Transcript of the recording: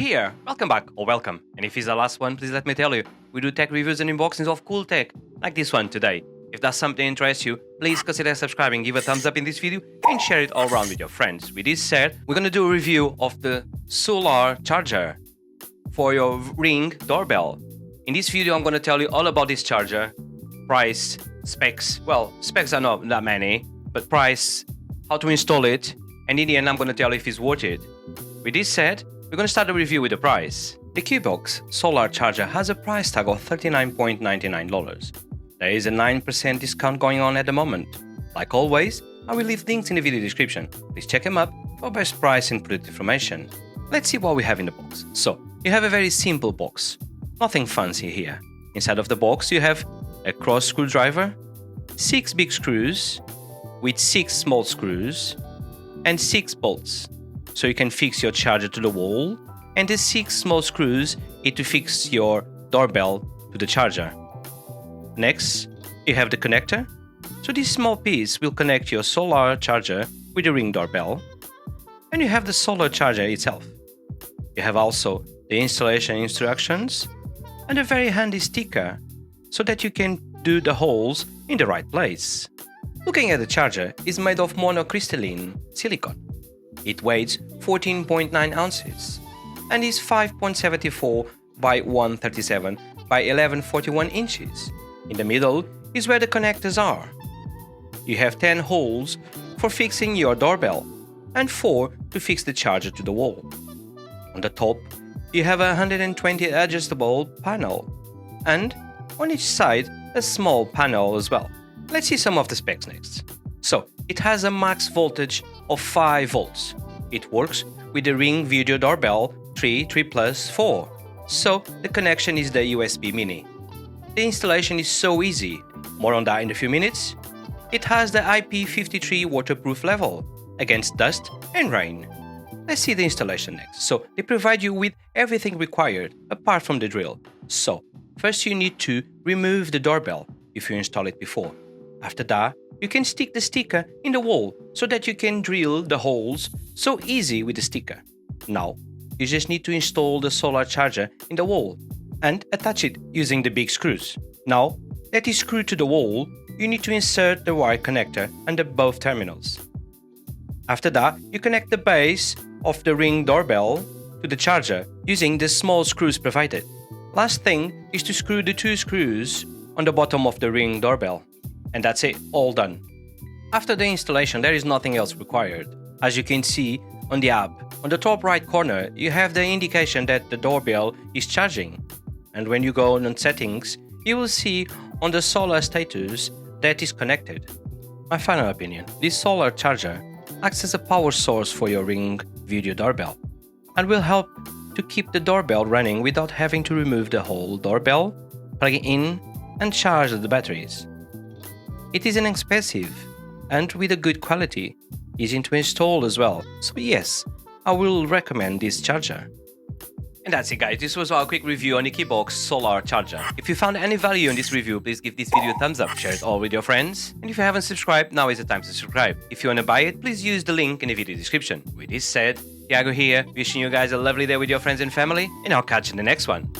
here, welcome back or welcome. And if it's the last one, please let me tell you, we do tech reviews and unboxings of cool tech, like this one today. If that's something that interests you, please consider subscribing, give a thumbs up in this video, and share it all around with your friends. With this said, we're gonna do a review of the solar charger for your Ring Doorbell. In this video, I'm gonna tell you all about this charger, price, specs. Well, specs are not that many, but price, how to install it, and in the end, I'm gonna tell you if it's worth it. With this said, we're gonna start the review with the price. The QIBOX Solar Charger has a price tag of $39.99. There is a 9% discount going on at the moment. Like always, I will leave links in the video description. Please check them up for best price and product information. Let's see what we have in the box. So, you have a very simple box. Nothing fancy here. Inside of the box, you have a cross screwdriver, 6 big screws with 6 small screws, and 6 bolts. So you can fix your charger to the wall, and the 6 small screws is to fix your doorbell to the charger. Next, you have the connector. So this small piece will connect your solar charger with the Ring Doorbell, and you have the solar charger itself. You have also the installation instructions and a very handy sticker so that you can do the holes in the right place. Looking at the charger, it's made of monocrystalline silicone. It weighs 14.9 ounces and is 5.74 by 137 by 1141 inches. In the middle is where the connectors are. You have 10 holes for fixing your doorbell and 4 to fix the charger to the wall. On the top, you have a 120 adjustable panel and on each side a small panel as well. Let's see some of the specs next. So, it has a max voltage of 5 volts. It works with the Ring Video Doorbell 3.3+4, so the connection is the USB Mini. The installation is so easy, more on that in a few minutes. It has the IP53 waterproof level against dust and rain. Let's see the installation next. So, they provide you with everything required apart from the drill. So, first you need to remove the doorbell if you install it before. After that, you can stick the sticker in the wall so that you can drill the holes so easy with the sticker. Now, you just need to install the solar charger in the wall and attach it using the big screws. Now, that is screwed to the wall, you need to insert the wire connector under both terminals. After that, you connect the base of the Ring Doorbell to the charger using the small screws provided. Last thing is to screw the 2 screws on the bottom of the Ring Doorbell. And that's it, all done. After the installation, there is nothing else required. As you can see on the app, on the top right corner, you have the indication that the doorbell is charging. And when you go on settings, you will see on the solar status that is connected. My final opinion, this solar charger acts as a power source for your Ring Video Doorbell and will help to keep the doorbell running without having to remove the whole doorbell, plug it in, and charge the batteries. It is inexpensive and with a good quality, easy to install as well. So yes, I will recommend this charger. And that's it guys, this was our quick review on the QIBOX Solar Charger. If you found any value in this review, please give this video a thumbs up, share it all with your friends. And if you haven't subscribed, now is the time to subscribe. If you want to buy it, please use the link in the video description. With this said, Thiago here, wishing you guys a lovely day with your friends and family, and I'll catch you in the next one.